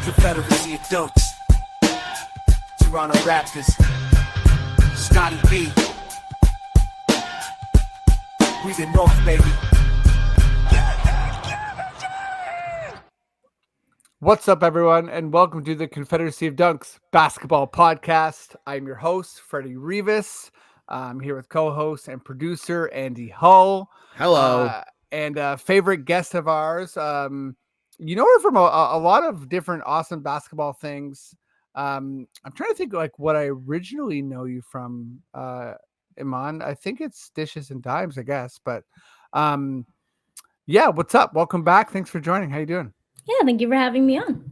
Confederacy of Dunks. Toronto Raptors. Scotty B. We the North, baby. What's up, everyone, and welcome to the Confederacy of Dunks basketball podcast. I'm your host, Freddie Rivas. I'm here with co-host and producer Andy Hull. Hello. And favorite guest of ours. You know her from a lot of different awesome basketball things. I'm trying to think like what I originally know you from, Imman. I think it's Dishes and Dimes, I guess. But yeah, what's up? Welcome back. Thanks for joining. How you doing? Yeah, thank you for having me on.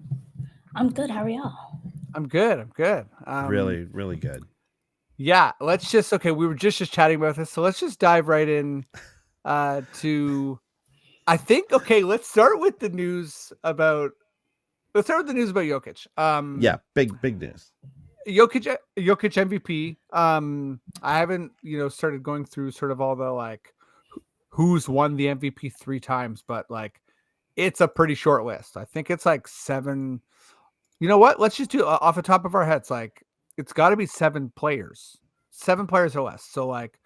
I'm good. How are y'all? I'm good. Really good. Yeah, we were just chatting about this, so let's just dive right in to I think let's start with the news about Jokic. Yeah, big news. Jokic MVP. I haven't, started going through sort of all the like who's won the MVP 3 times, but like it's a pretty short list. I think it's like 7. You know what? Let's just do off the top of our heads. Like it's got to be 7 players or less. So like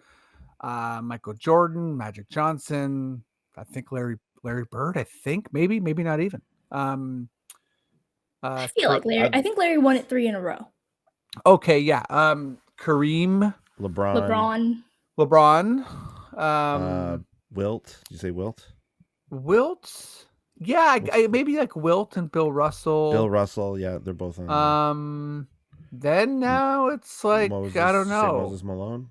Michael Jordan, Magic Johnson, I think Larry Bird. I think maybe not even. I feel like Larry. I think Larry won it 3 in a row. Okay, yeah. Kareem, LeBron. Wilt. Did you say Wilt? Wilt. Yeah, maybe like Wilt and Bill Russell. Yeah, they're both on. Then now it's like Moses, I don't know. Moses Malone.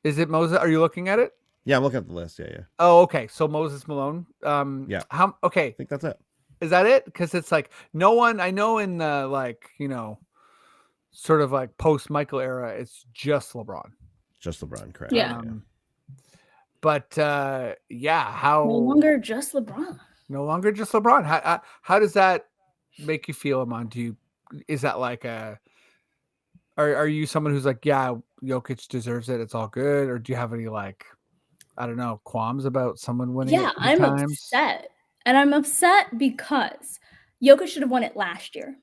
Is it Moses? Are you looking at it? Yeah, I'm looking at the list. Yeah. Oh, okay. So Moses Malone. Yeah. Okay. I think that's it. Is that it? Because it's like no one. I know in the sort of like post Michael era, it's just LeBron. Correct. Yeah. But how no longer just LeBron. How does that make you feel, Imman? Is that like are you someone who's like, yeah, Jokic deserves it, it's all good, or do you have any like, I don't know, qualms about someone winning? Yeah, I'm upset, and I'm upset because Jokic should have won it last year,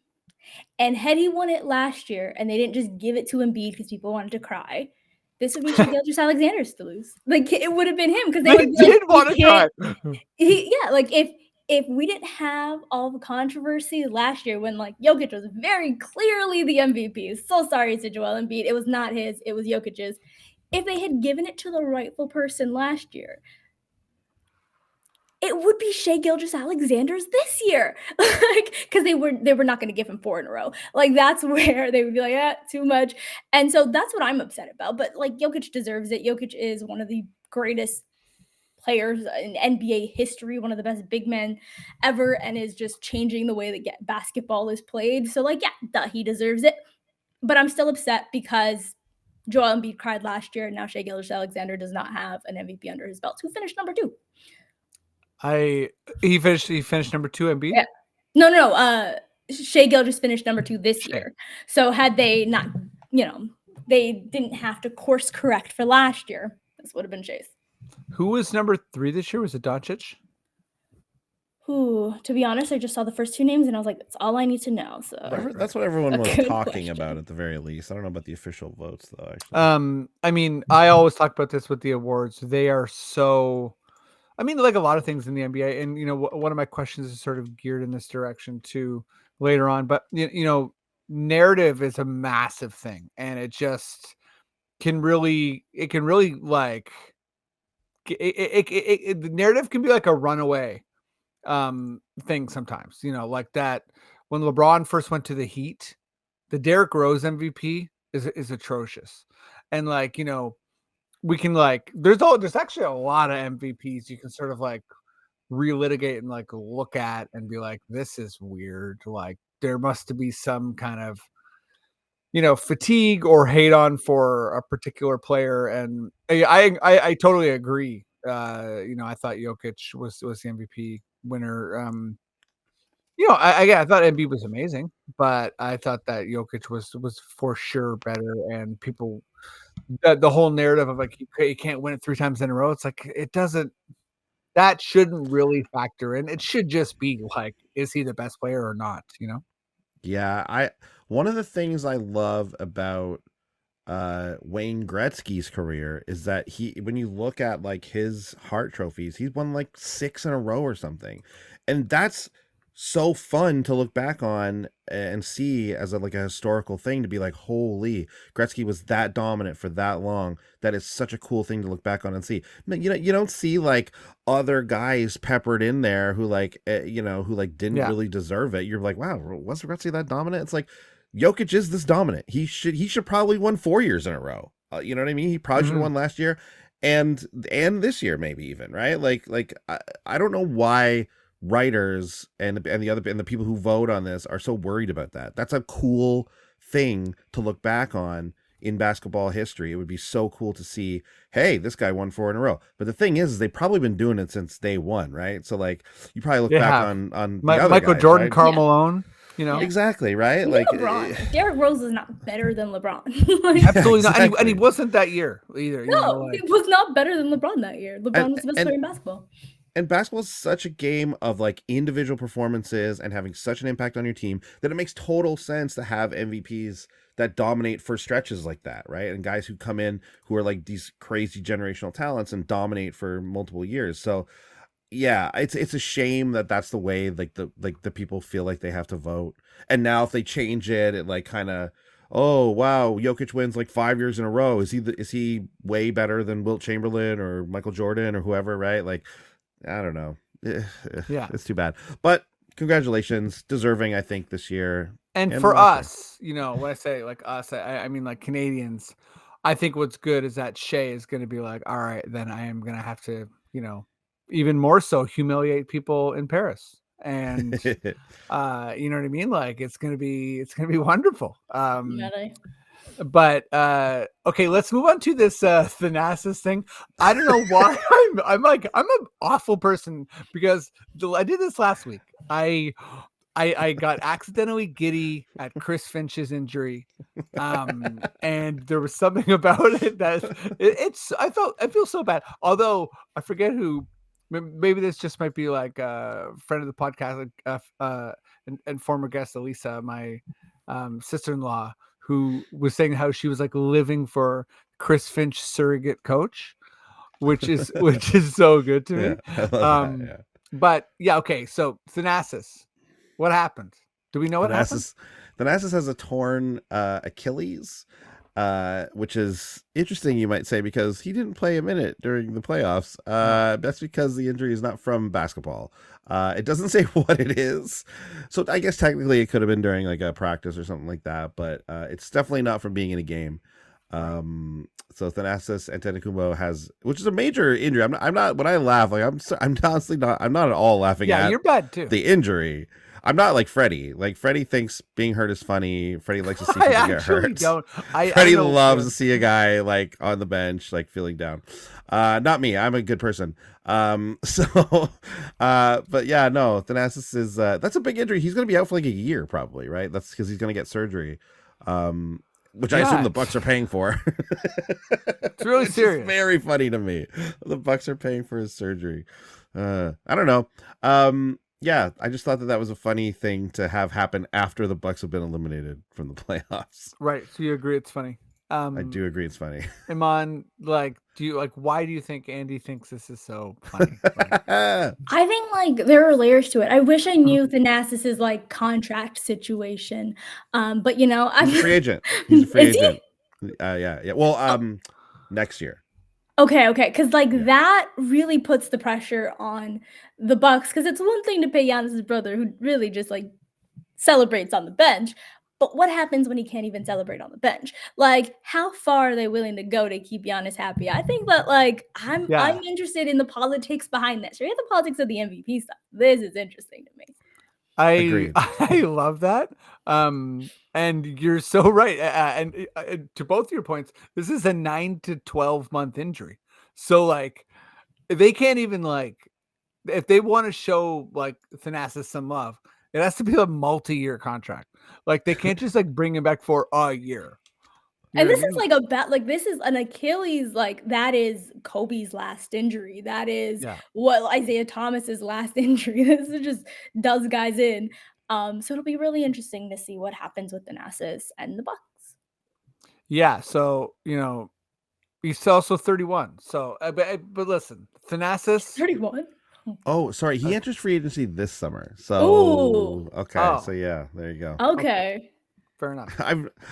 and had he won it last year, and they didn't just give it to Embiid because people wanted to cry, this would be Shai Gilgeous-Alexander's to lose. Like it would have been him because they did want to cry. If we didn't have all the controversy last year when like Jokic was very clearly the MVP. So sorry to Joel Embiid. It was not his, it was Jokic's. If they had given it to the rightful person last year, it would be Shai Gilgeous-Alexander's this year. Like, because they were not going to give him 4 in a row. Like that's where they would be like, too much. And so that's what I'm upset about. But like Jokic deserves it. Jokic is one of the greatest players in NBA history, one of the best big men ever, and is just changing the way that basketball is played. So like, he deserves it. But I'm still upset because Joel Embiid cried last year, and now Shai Gilgeous-Alexander does not have an MVP under his belt. Who finished number 2? He finished number 2, Embiid? Yeah. No. Shai Gilgeous finished number 2 this year. So had they not, they didn't have to course correct for last year, this would have been Shai's. Who was number 3 this year? Was it Doncic? To be honest, I just saw the first 2 names and I was like, that's all I need to know. So that's what everyone was talking about at the very least. I don't know about the official votes though, actually. I mean, I always talk about this with the awards. They are so, I mean, like a lot of things in the NBA, and one of my questions is sort of geared in this direction too later on. But narrative is a massive thing, and it just can really like the narrative can be like a runaway thing sometimes. Like that when LeBron first went to the Heat, the Derrick Rose MVP is atrocious, and like we can like there's actually a lot of MVPs you can sort of like relitigate and like look at and be like, this is weird. Like there must be some kind of fatigue or hate on for a particular player, and I totally agree. I thought Jokic was the MVP winner. I thought Embiid was amazing, but I thought that Jokic was for sure better, and people the whole narrative of like you can't win it 3 times in a row. It's like it doesn't that shouldn't really factor in. It should just be like, is he the best player or not? Yeah, one of the things I love about Wayne Gretzky's career is that when you look at like his Hart trophies, he's won like 6 in a row or something. And that's so fun to look back on and see as like a historical thing, to be like, holy, Gretzky was that dominant for that long. That is such a cool thing to look back on and see. You don't see like other guys peppered in there who like who like didn't really deserve it. You're like, wow, was Gretzky that dominant? It's like, Jokic is this dominant. He should probably won 4 years in a row. You know what I mean? He probably should have won last year and this year, maybe even, right? Like I don't know why writers and the people who vote on this are so worried about that. That's a cool thing to look back on in basketball history. It would be so cool to see, hey, this guy won 4 in a row. But the thing is they've probably been doing it since day one, right? So like you probably look back on the other Michael guys, Jordan, right? Karl Malone. Exactly, right? Even Like LeBron. Derrick Rose is not better than LeBron. Like, absolutely not. And he wasn't that year either. No, he was not better than LeBron that year. LeBron was the best player in basketball. And basketball is such a game of like individual performances and having such an impact on your team that it makes total sense to have MVPs that dominate for stretches like that, right? And guys who come in who are like these crazy generational talents and dominate for multiple years. So yeah, it's a shame that that's the way like the people feel like they have to vote. And now if they change it, it like kind of, oh wow, Jokic wins like 5 years in a row. Is he way better than Wilt Chamberlain or Michael Jordan or whoever, right? Like, I don't know. Yeah, it's too bad. But congratulations, deserving, I think, this year. And for us, when I say like us, I mean like Canadians. I think what's good is that Shea is going to be like, all right, then I am going to have to, even more so humiliate people in Paris. And you know what I mean? Like it's gonna be wonderful. But okay, let's move on to this Thanasis thing. I don't know why I'm an awful person because I did this last week. I got accidentally giddy at Chris Finch's injury, and there was something about it that I feel so bad. Although I forget who. Maybe this just might be like a friend of the podcast, and former guest Elisa, my sister-in-law, who was saying how she was like living for Chris Finch surrogate coach, which is so good to me. I love that, yeah. But yeah, okay. So Thanasis, what happened? Do we know what happened? Thanasis has a torn Achilles, which is interesting, you might say, because he didn't play a minute during the playoffs. That's because the injury is not from basketball. It doesn't say what it is. So I guess technically it could have been during like a practice or something like that, but it's definitely not from being in a game. So Thanasis Antetokounmpo has, which is a major injury. I'm not when I laugh, like I'm honestly not, I'm not at all laughing at you're bad too. The injury. I'm not like Freddie. Like Freddie thinks being hurt is funny. Freddie likes to see people get hurt. Freddie loves to see a guy like on the bench, like feeling down. Not me. I'm a good person. But yeah, no, Thanasis is that's a big injury. He's going to be out for like a year probably, right? That's because he's going to get surgery. Which I assume the Bucks are paying for. It's really serious. It's very funny to me. The Bucks are paying for his surgery. I don't know. Yeah, I just thought that was a funny thing to have happen after the Bucks have been eliminated from the playoffs. Right. So you agree it's funny. I do agree it's funny. Imman, why do you think Andy thinks this is so funny? I think like there are layers to it. I wish I knew Thanasis's like contract situation. But he's a free agent. He's a free agent. Yeah. Well, next year. Okay, because that really puts the pressure on the Bucks, because it's one thing to pay Giannis's brother, who really just like celebrates on the bench, but what happens when he can't even celebrate on the bench? Like, how far are they willing to go to keep Giannis happy? I think that I'm interested in the politics behind this. Forget the politics of the MVP stuff. This is interesting to me. I love that. And you're so right. And to both your points, this is a 9 to 12 month injury. So like they can't even if they want to show like Thanasis some love, it has to be a multi-year contract. Like they can't just bring him back for a year. You And know this what I is mean? like a bet. Like this is an Achilles. Like that is Kobe's last injury. That is Yeah. what Isaiah Thomas's last injury. This is just does guys in. So it'll be really interesting to see what happens with the Thanasis and the Bucks. Yeah. So, he's also 31. So, but listen, Thanasis. 31. Oh, sorry. He uh, enters free agency this summer. Ooh. So okay. So Oh, yeah, there you go. okay. Okay. Fair enough.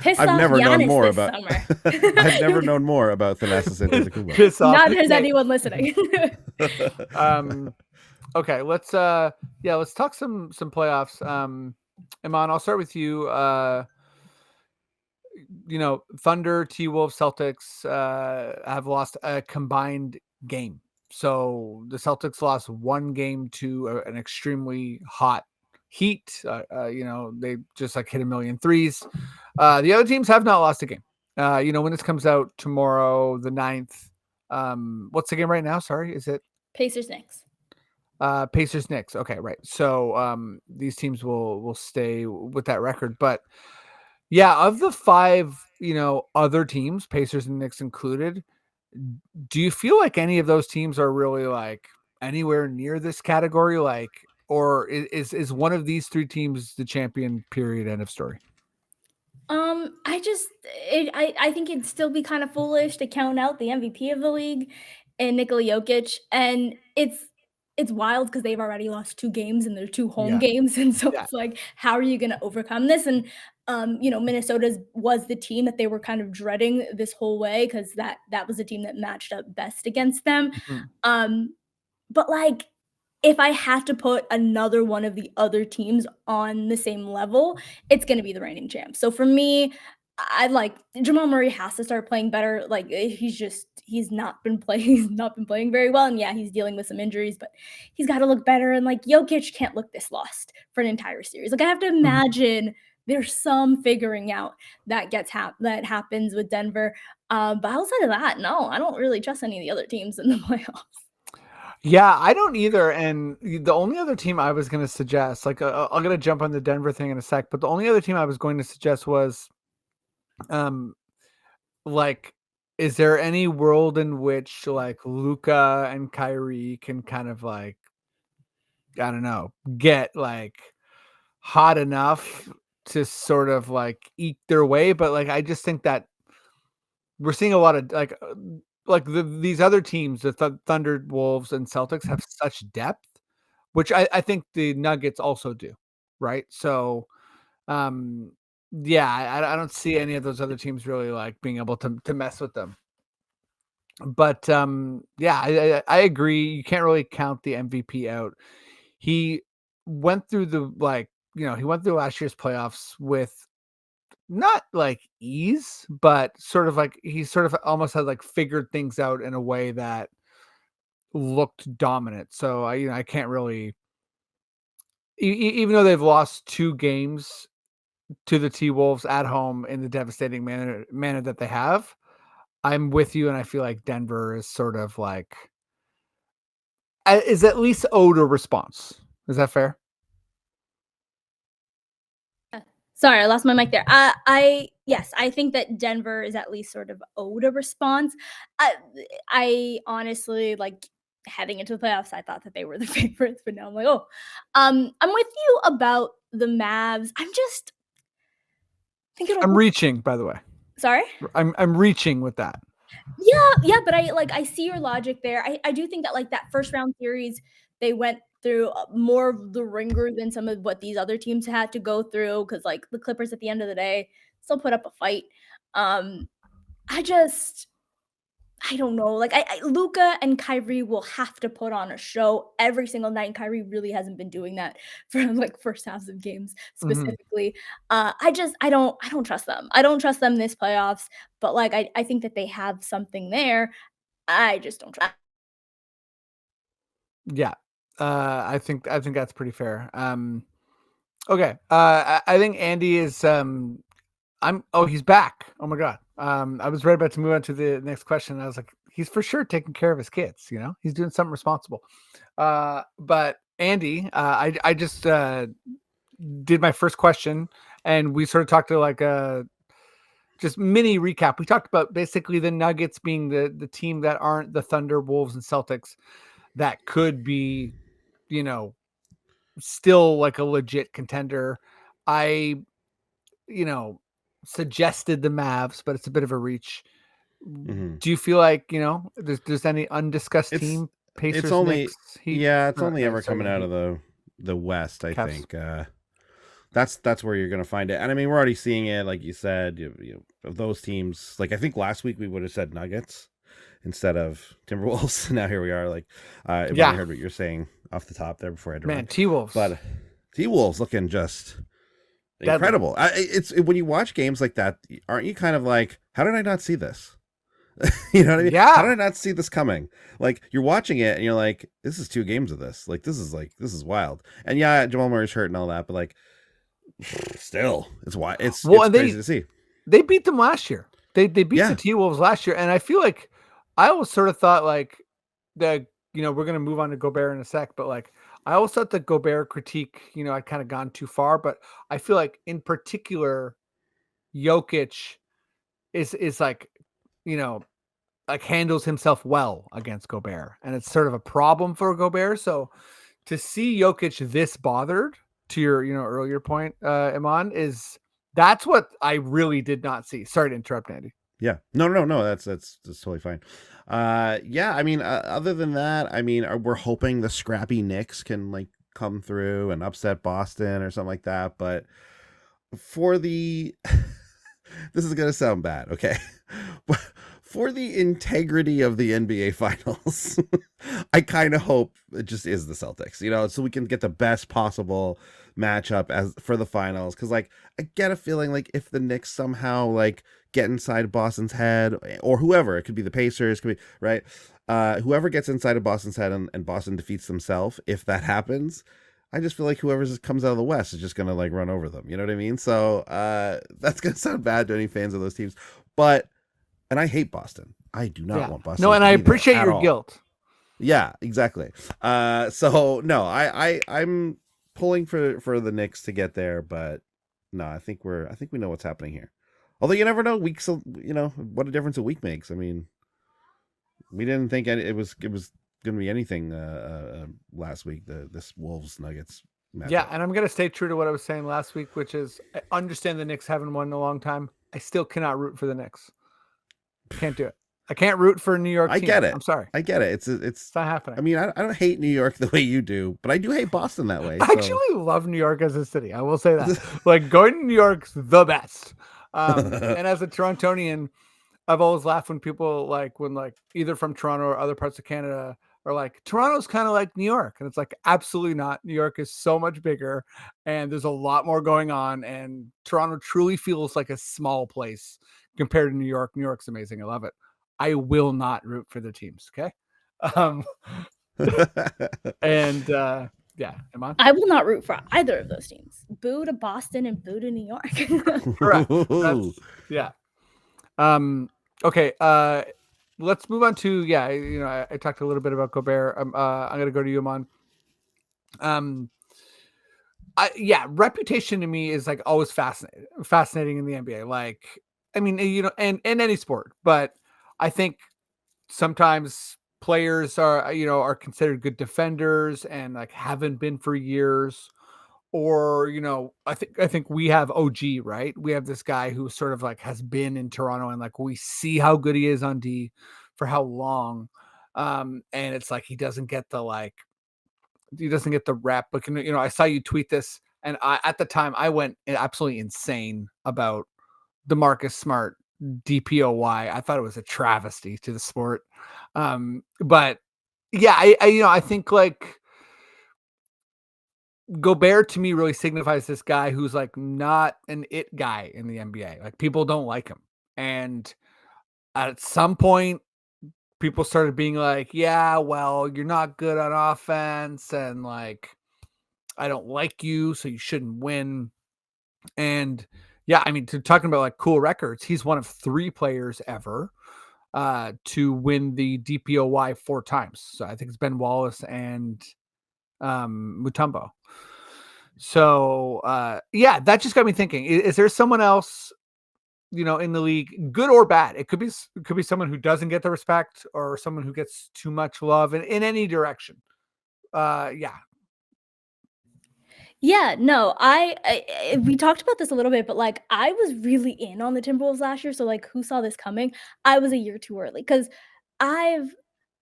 Piss I've off never known Giannis more this about summer. I've never known more about Thanasis Antetokounmpo. Piss off. Not has Hey, anyone listening. okay, let's talk some playoffs. Imman, I'll start with you. Thunder, T-Wolves, Celtics have lost a combined game. So the Celtics lost one game to an extremely hot Heat. They just like hit a million threes. The other teams have not lost a game. When this comes out tomorrow, the 9th, what's the game right now? Sorry, is it Pacers Knicks. Pacers Knicks? Okay, right. So these teams will stay with that record, but yeah, of the 5, other teams, Pacers and Knicks included, do you feel like any of those teams are really like anywhere near this category? Like, or is one of these 3 teams the champion? Period. End of story. I think it'd still be kind of foolish to count out the MVP of the league and Nikola Jokic, and it's wild because they've already lost 2 games and they're 2 home Yeah, games, and so yeah. it's like, how are you gonna overcome this? And Minnesota's was the team that they were kind of dreading this whole way because that was the team that matched up best against them. Mhm. But like, if I had to put another one of the other teams on the same level, it's gonna be the reigning champs. So for me, I like Jamal Murray has to start playing better. Like he's not been playing he's not been playing very well. And yeah, he's dealing with some injuries, but he's got to look better. And like Jokic can't look this lost for an entire series. Like I have to Mhm. imagine there's some figuring out that happens with Denver. But outside of that, no, I don't really trust any of the other teams in the playoffs. Yeah, I don't either. And the only other team I was going to suggest, like, I'm going to jump on the Denver thing in a sec, but the only other team I was going to suggest was, um, like, is there any world in which like Luca and Kyrie can kind of like, I don't know, get like hot enough to sort of like eke their way? But like, I just think that we're seeing a lot of these other teams, the Thunder, Wolves, and Celtics have such depth, which I think the Nuggets also do, right? So, um, yeah, I don't see any of those other teams really like being able to mess with them. But yeah, I agree. You can't really count the MVP out. He went through he went through last year's playoffs with not like ease, but sort of like he sort of almost had like figured things out in a way that looked dominant. So I can't really, even though they've lost 2 games to the T Wolves at home in the devastating manner that they have, I'm with you, and I feel like Denver is sort of like is at least owed a response. Is that fair? Sorry, I lost my mic there. Yes, I think that Denver is at least sort of owed a response. I I honestly like heading into the playoffs, I thought that they were the favorites, but now I'm like, oh, I'm with you about the Mavs. I'm just thinking, I'm reaching, by the way. sorry. I'm reaching with that. Yeah, but I see your logic there. I do think that like that first round series, they went through more of the ringer than some of what these other teams had to go through because like the Clippers at the end of the day still put up a fight. Um, I just I don't know. Like Luca and Kyrie will have to put on a show every single night. And Kyrie really hasn't been doing that for like first halves of games Mhm. specifically. I don't trust them. I don't trust them this playoffs. But like I think that they have something there. I just don't trust. Yeah. I think that's pretty fair. Okay. I think Andy is he's back. Oh my god. I was right about to move on to the next question. I was like, he's for sure taking care of his kids, He's doing something responsible. But Andy, I just did my first question and we sort of talked to like just mini recap. We talked about basically the Nuggets being the team that aren't the Thunder, Wolves, and Celtics that could be, still like a legit contender. I, suggested the Mavs, but it's a bit of a reach. Mhm. Do you feel like, there's any undiscussed It's team? it's Pacers, only Knicks, Heat? it's only ever Sorry, coming not out of Heat. the West, I Cavs. think. That's where you're gonna find it, and I mean we're already seeing it, like you said. Of those teams, like I think last week we would have said Nuggets instead of Timberwolves. Now here we are. Like, I've Yeah. only heard what you're saying off the top there before I had to Man, run. T-Wolves. But T-Wolves looking just Deadly. incredible. It's when you watch games like that, aren't you kind of like, how did I not see this? You know what I mean? Yeah. How did I not see this coming? Like you're watching it and you're like, this is 2 games of this. Like this is wild. And yeah, Jamal Murray's hurt and all that, but like still, it's wild. It's crazy to see. They beat them last year. They beat Yeah. the T-Wolves last year, and I feel like I always sort of thought like that. We're gonna move on to Gobert in a sec, but like I always thought the Gobert critique, I'd kind of gone too far. But I feel like in particular, Jokic is like, like handles himself well against Gobert, and it's sort of a problem for Gobert. So to see Jokic this bothered, to your earlier point, Imman, that's what I really did not see. Sorry to interrupt, Andy. Yeah. No. That's totally fine. Yeah. I mean, other than that, I mean, we're hoping the scrappy Knicks can like come through and upset Boston or something like that. But for the, this is gonna sound bad, okay? But for the integrity of the NBA Finals, I kind of hope it just is the Celtics, so we can get the best possible matchup as for the finals. Because like I get a feeling like if the Knicks somehow like get inside Boston's head, or whoever, it could be the Pacers, could be right, whoever gets inside of Boston's head and Boston defeats themselves, if that happens, I just feel like whoever comes out of the West is just gonna like run over them. You know what I mean? So that's gonna sound bad to any fans of those teams, and I hate Boston. I do not want Boston. No, and I to be there appreciate at your all. guilt. Yeah, exactly. So no, I'm pulling for the Knicks to get there, but no, I think we know what's happening here. Although you never know, weeks, what a difference a week makes. I mean, we didn't think it was going to be anything last week. This Wolves Nuggets matchup. Yeah, and I'm going to stay true to what I was saying last week, which is I understand the Knicks haven't won in a long time. I still cannot root for the Knicks. Can't do it. I can't root for a New York team. I get it. I'm sorry. I get it. It's not happening. I mean, I don't hate New York the way you do, but I do hate Boston that way. I actually love New York as a city. I will say that. Like going to New York's the best. And as a Torontonian, I've always laughed when people when either from Toronto or other parts of Canada are like, Toronto's kind of like New York. And it's like, absolutely not. New York is so much bigger and there's a lot more going on. And Toronto truly feels like a small place compared to New York. New York's amazing. I love it. I will not root for the teams. Okay. And yeah, Imman? I will not root for either of those teams. Boo to Boston and boo to New York. Correct. Yeah. Okay. Let's move on to I talked a little bit about Gobert. I'm gonna go to you, Imman. Reputation to me is like always fascinating in the NBA. Like, I mean, and any sport, but I think sometimes players are considered good defenders and like haven't been for years. Or, I think we have OG, right? We have this guy who sort of like has been in Toronto and like we see how good he is on D for how long. And it's like he doesn't get the rep. But I saw you tweet this, and at the time I went absolutely insane about DeMarcus Smart DPOY. I thought it was a travesty to the sport. But yeah, I think like Gobert to me really signifies this guy who's like not an it guy in the NBA. Like people don't like him. And at some point people started being like, yeah, well, you're not good on offense and like I don't like you, so you shouldn't win. And yeah, I mean, talking about like cool records, he's one of 3 players ever to win the DPOY 4 times. So I think it's Ben Wallace and Mutombo. So that just got me thinking, is there someone else in the league, good or bad. It could be someone who doesn't get the respect or someone who gets too much love in any direction. Yeah. Yeah, no, we talked about this a little bit, but like I was really in on the Timberwolves last year. So like, who saw this coming? I was a year too early because I've,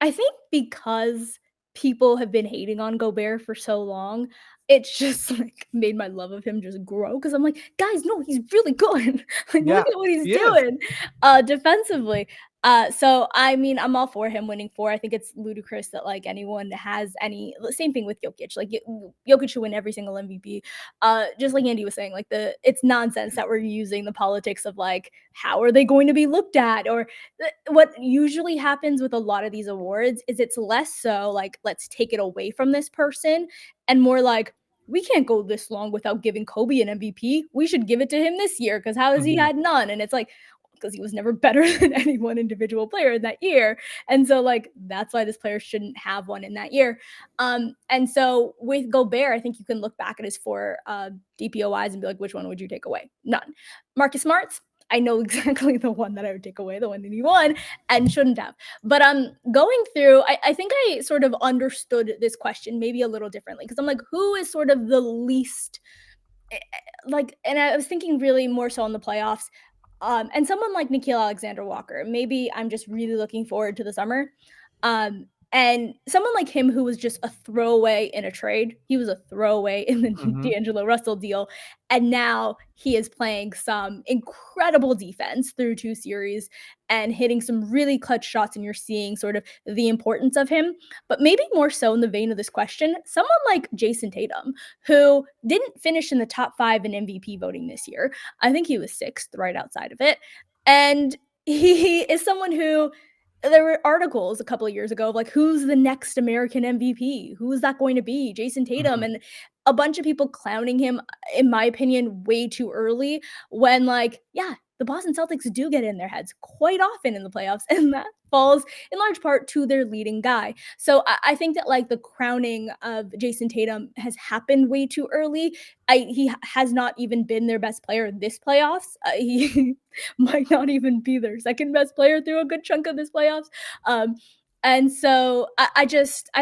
I think because people have been hating on Gobert for so long, it's just like made my love of him just grow. Because I'm like, guys, no, he's really good. Like, Yeah, look at what he's he is. doing, defensively. So I mean, I'm all for him winning 4. I think it's ludicrous that like anyone has any same thing with Jokic. Like Jokic should win every single MVP. Just like Andy was saying, like it's nonsense that we're using the politics of like how are they going to be looked at, or what usually happens with a lot of these awards is it's less so like let's take it away from this person and more like we can't go this long without giving Kobe an MVP. We should give it to him this year because how has he Mhm. had none? And it's like because he was never better than any one individual player in that year. And so like that's why this player shouldn't have one in that year. And so with Gobert, I think you can look back at his 4 DPOIs and be like, which one would you take away? None. Marcus Smart's, I know exactly the one that I would take away, the one that he won and shouldn't have. But going through, I think I sort of understood this question maybe a little differently because I'm like, who is sort of the least like, and I was thinking really more so on the playoffs. And someone like Nikhil Alexander Walker, maybe I'm just really looking forward to the summer. And someone like him who was just a throwaway in a trade, he was a throwaway in the Mhm. D'Angelo Russell deal. And now he is playing some incredible defense through 2 series and hitting some really clutch shots. And you're seeing sort of the importance of him. But maybe more so in the vein of this question, someone like Jason Tatum, who didn't finish in the top 5 in MVP voting this year. I think he was 6th, right outside of it. And he is someone who there were articles a couple of years ago of like, who's the next American MVP? Who is that going to be? Jason Tatum. Mhm. And a bunch of people clowning him, in my opinion, way too early when, like, yeah, the Boston Celtics do get in their heads quite often in the playoffs. And that falls in large part to their leading guy. So I think that like the crowning of Jason Tatum has happened way too early. He has not even been their best player this playoffs. He might not even be their second best player through a good chunk of this playoffs. Um, and so I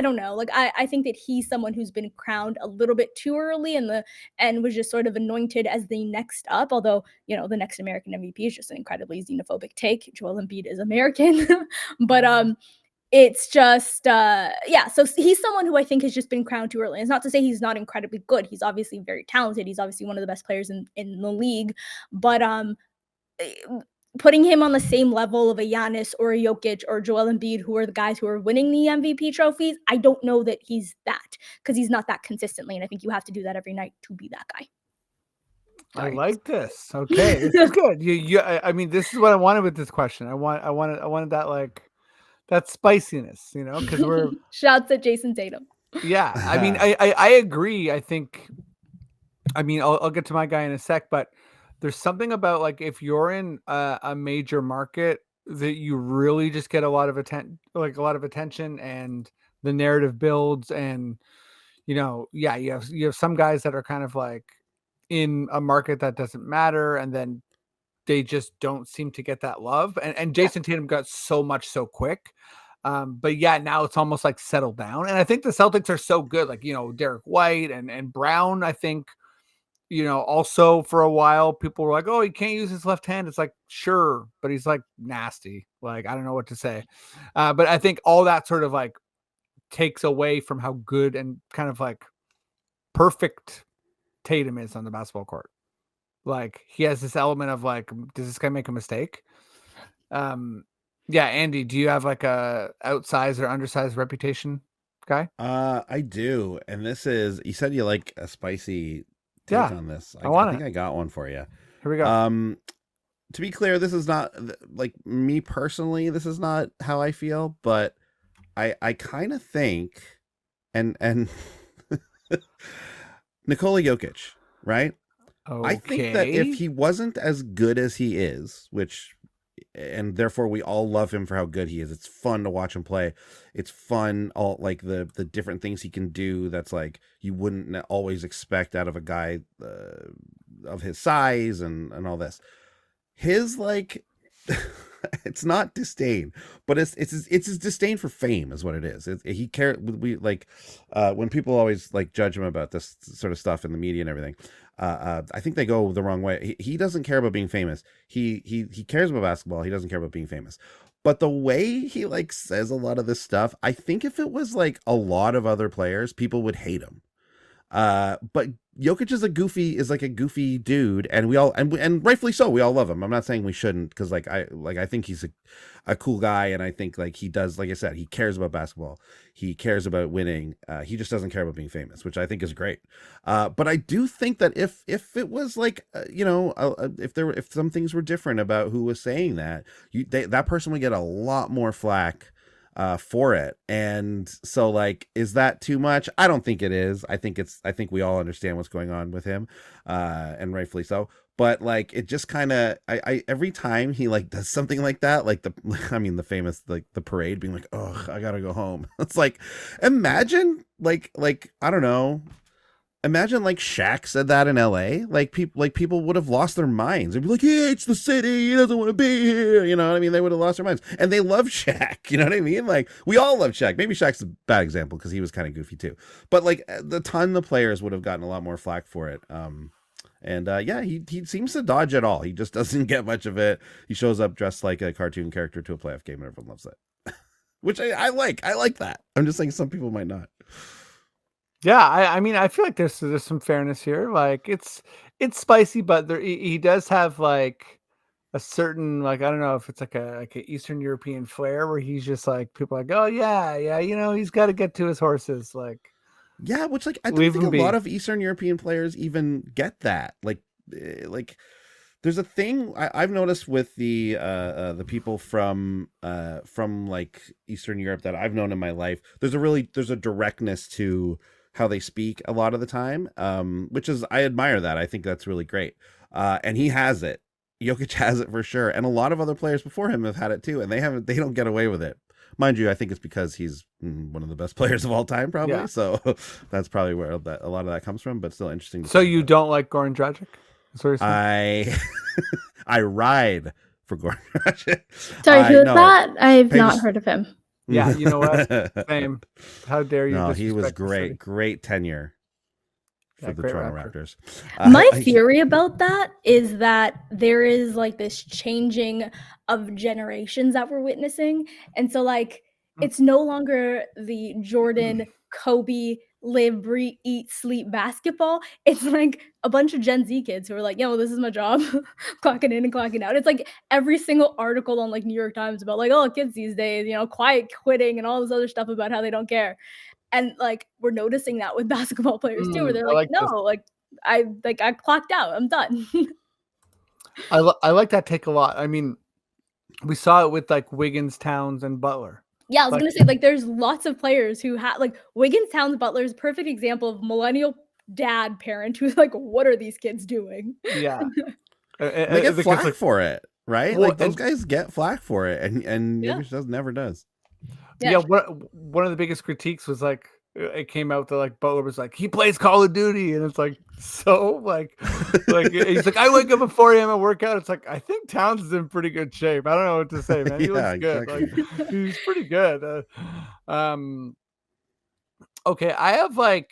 don't know. Like I think that he's someone who's been crowned a little bit too early and was just sort of anointed as the next up. Although, the next American MVP is just an incredibly xenophobic take. Joel Embiid is American. But it's just yeah, so he's someone who I think has just been crowned too early. It's not to say he's not incredibly good. He's obviously very talented. He's obviously one of the best players in the league. But eh, putting him on the same level of a Giannis or a Jokic or Joel Embiid, who are the guys who are winning the MVP trophies, I don't know that he's that because he's not that consistently. And I think you have to do that every night to be that guy. I Sorry. like this. Okay, this is good. I mean, this is what I wanted with this question. I wanted that like that spiciness, because we're Shouts at Jason Tatum. yeah. I mean, I agree. I think. I mean, I'll get to my guy in a sec, but there's something about like if you're in a major market that you really just get a lot of attention, and the narrative builds, and yeah, you have some guys that are kind of like in a market that doesn't matter, and then they just don't seem to get that love. And Yeah. Jason Tatum got so much so quick. But yeah, now it's almost like settled down. And I think the Celtics are so good, like, Derek White and Brown, I think, also for a while, people were like, oh, he can't use his left hand. It's like, sure, but he's like nasty. Like, I don't know what to say. But I think all that sort of like takes away from how good and kind of like perfect Tatum is on the basketball court. Like, he has this element of like, does this guy make a mistake? Yeah, Andy, do you have like a outsized or undersized reputation guy? I do, and this is, you said you like a spicy take Yeah, on this. I I want think it. I got one for you. Here we go. To be clear, this is not like me personally. This is not how I feel, but I kind of think, and Nikola Jokic, right? I think that if Okay. he wasn't as good as he is, and therefore we all love him for how good he is. It's fun to watch him play. It's fun, all like the different things he can do. That's like you wouldn't always expect out of a guy of his size and all this. his like it's not disdain, but it's his disdain for fame is what it is. He care we like when people always like judge him about this sort of stuff in the media and everything. I think they go the wrong way. He doesn't care about being famous. He cares about basketball. He doesn't care about being famous. But the way he like says a lot of this stuff, I think if it was like a lot of other players, people would hate him. But Jokic is like a goofy dude, and we all and rightfully so. We all love him. I'm not saying we shouldn't, because I think he's a cool guy, and I think like he does, like I said, he cares about basketball. He cares about winning. He just doesn't care about being famous, which I think is great. But I do think that if it was like if some things were different about who was saying that, that person would get a lot more flack for it. And so like, is that too much? I don't think it is. I think we all understand what's going on with him, and rightfully so. But like, it just kind of, I every time he like does something like that, like the famous, like the parade being like, oh, I gotta go home. It's like, imagine like, I don't know. Imagine like Shaq said that in LA, like people would have lost their minds. They'd be like, he hates the city, he doesn't want to be here. You know what I mean? They would have lost their minds. And they love Shaq. You know what I mean? Like, we all love Shaq. Maybe Shaq's a bad example because he was kind of goofy too. But like the ton of players would have gotten a lot more flack for it. Yeah, he seems to dodge it all. He just doesn't get much of it. He shows up dressed like a cartoon character to a playoff game and everyone loves it. Which I like. I like that. I'm just saying some people might not. Yeah, I mean, I feel like there's some fairness here. Like it's spicy, but he does have like a certain, like, I don't know if it's like a Eastern European flair where he's just like, people are like, oh yeah, he's got to get to his horses. Like, yeah, which like I don't think a lot of Eastern European players even get that. Like there's a thing I've noticed with the people from like Eastern Europe that I've known in my life. There's a directness to how they speak a lot of the time, which is, I admire that. I think that's really great. And he has it. Jokic has it for sure. And a lot of other players before him have had it too. And they don't get away with it. Mind you, I think it's because he's one of the best players of all time, probably. Yeah. So that's probably where a lot of that comes from, but still interesting. So you don't like Goran Dragic? I ride for Goran Dragic. Sorry, who is that? I've not heard of him. Yeah, you know what? Same. How dare you? No, he was great. Great tenure for the Toronto Raptors. My theory about that is that there is like this changing of generations that we're witnessing. And so like, it's no longer the Jordan, Kobe, live, breathe, eat, sleep basketball. It's like a bunch of Gen Z kids who are like, yo, this is my job, clocking in and clocking out. It's like every single article on like New York Times about like, oh, kids these days, quiet quitting and all this other stuff about how they don't care. And like, we're noticing that with basketball players too, where they're like, no, I clocked out, I'm done. I like that take a lot. I mean, we saw it with like Wiggins, Towns, and Butler. Yeah, I was gonna say, like, there's lots of players who have like Wiggins, Towns, Butler is a perfect example of millennial dad parent who's like, what are these kids doing? Yeah. They get flack for it, right? Well, like those guys get flack for it, and Jokic never does. Yeah, one of the biggest critiques was like, it came out that like Butler was like, he plays Call of Duty, and it's like, so like he's like, I wake up at 4 a.m. and work out. It's like, I think Towns is in pretty good shape. I don't know what to say, man. He looks good. Exactly. Like, he's pretty good. Okay, I have like,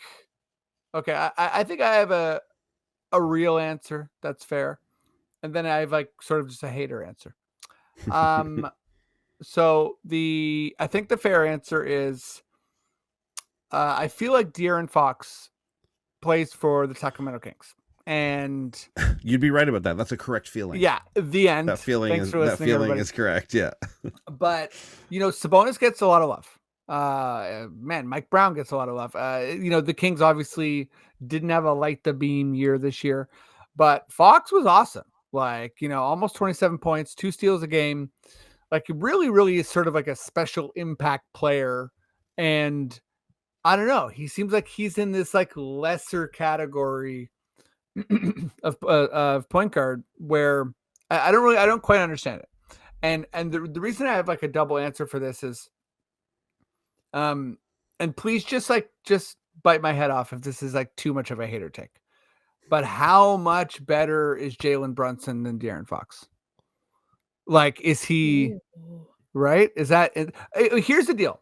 I think I have a real answer that's fair, and then I have like sort of just a hater answer. So I think the fair answer is, I feel like De'Aaron Fox plays for the Sacramento Kings, and you'd be right about that. That's a correct feeling. Yeah, the end. That feeling is correct. Yeah, but Sabonis gets a lot of love. Man, Mike Brown gets a lot of love. The Kings obviously didn't have a light the beam year this year, but Fox was awesome. Like, almost 27 points, 2 steals a game. Like, really, really is sort of like a special impact player. And I don't know, he seems like he's in this like lesser category of point guard where I don't quite understand it. And the reason I have like a double answer for this is, and please just bite my head off if this is like too much of a hater take, but how much better is Jalen Brunson than De'Aaron Fox? 100%. Like, is he Ooh. right? Is that here's the deal.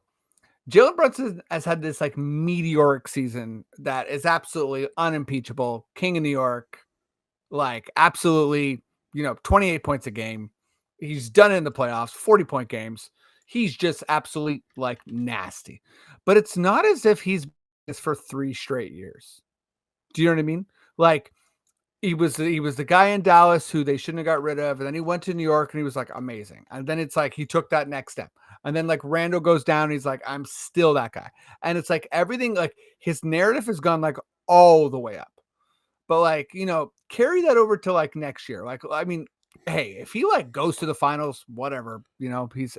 Jalen Brunson has had this like meteoric season that is absolutely unimpeachable. King of New York, like absolutely, 28 points a game. He's done it in the playoffs, 40-point games. He's just absolutely like nasty. But it's not as if he's been this for 3 straight years. Do you know what I mean? Like he was the guy in Dallas who they shouldn't have got rid of, and then he went to New York and he was like amazing. And then it's like he took that next step. And then like Randall goes down, he's like, I'm still that guy. And it's like everything, like his narrative has gone like all the way up. But like, carry that over to like next year. Like, I mean, hey, if he like goes to the finals, whatever, he's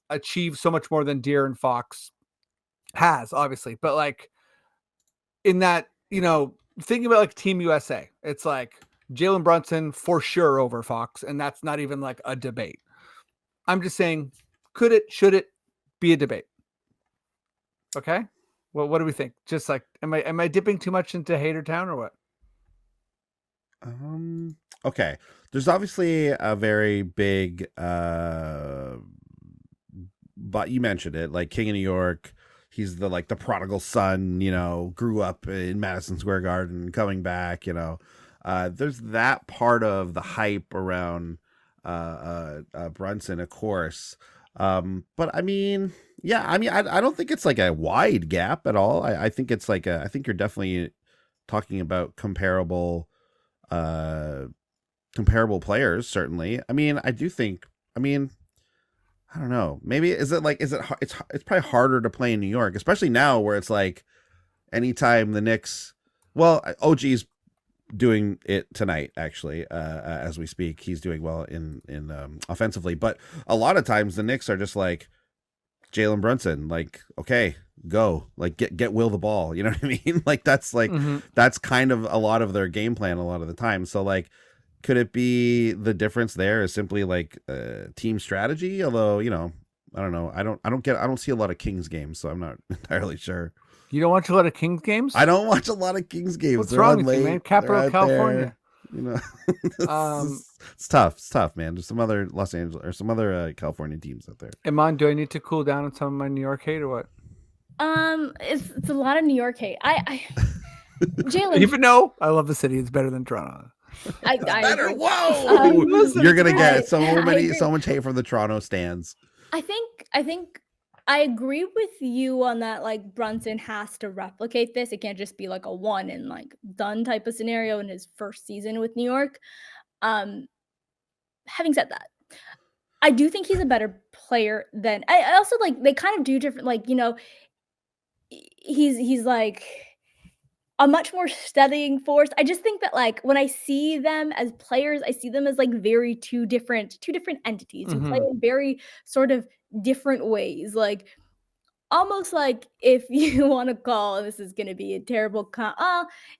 achieved so much more than De'Aaron Fox has, obviously. But like in that, thinking about like Team USA, it's like Jalen Brunson for sure over Fox, and that's not even like a debate. I'm just saying, should it be a debate? Okay. Well, what do we think? Just like, am I dipping too much into Hater Town or what? Okay. There's obviously a very big but you mentioned it, like King of New York. He's the prodigal son, grew up in Madison Square Garden, coming back, there's that part of the hype around Brunson, of course. But I mean, yeah, I don't think it's like a wide gap at all. I think it's like I think you're definitely talking about comparable players, certainly. I mean, I don't know. Maybe it's probably harder to play in New York, especially now where it's like anytime the Knicks, well, OG's doing it tonight actually, as we speak. He's doing well in offensively, but a lot of times the Knicks are just like Jalen Brunson, like, okay, go, like get Will the ball, you know what I mean? Like that's kind of a lot of their game plan a lot of the time. So like, could it be the difference there is simply like team strategy? Although, I don't know. I don't see a lot of Kings games, so I'm not entirely sure. You don't watch a lot of Kings games? I don't watch a lot of Kings games. What's They're wrong on with late. you, man? Capital of California. There, it's tough. It's tough, man. There's some other Los Angeles or some other California teams out there. Imman, do I need to cool down on some of my New York hate or what? It's a lot of New York hate. I Jalen, even though I love the city, it's better than Toronto. I better. agree. Whoa! You're gonna get so I much hate from the Toronto stands. I think I agree with you on that. Like Brunson has to replicate this. It can't just be like a one and like done type of scenario in his first season with New York. Having said that, I do think he's a better player than I also like. They kind of do different. Like he's like a much more studying force. I just think that like when I see them as players, I see them as like very two different entities who play in very sort of different ways. Like almost like if you want to call, and this is going to be a terrible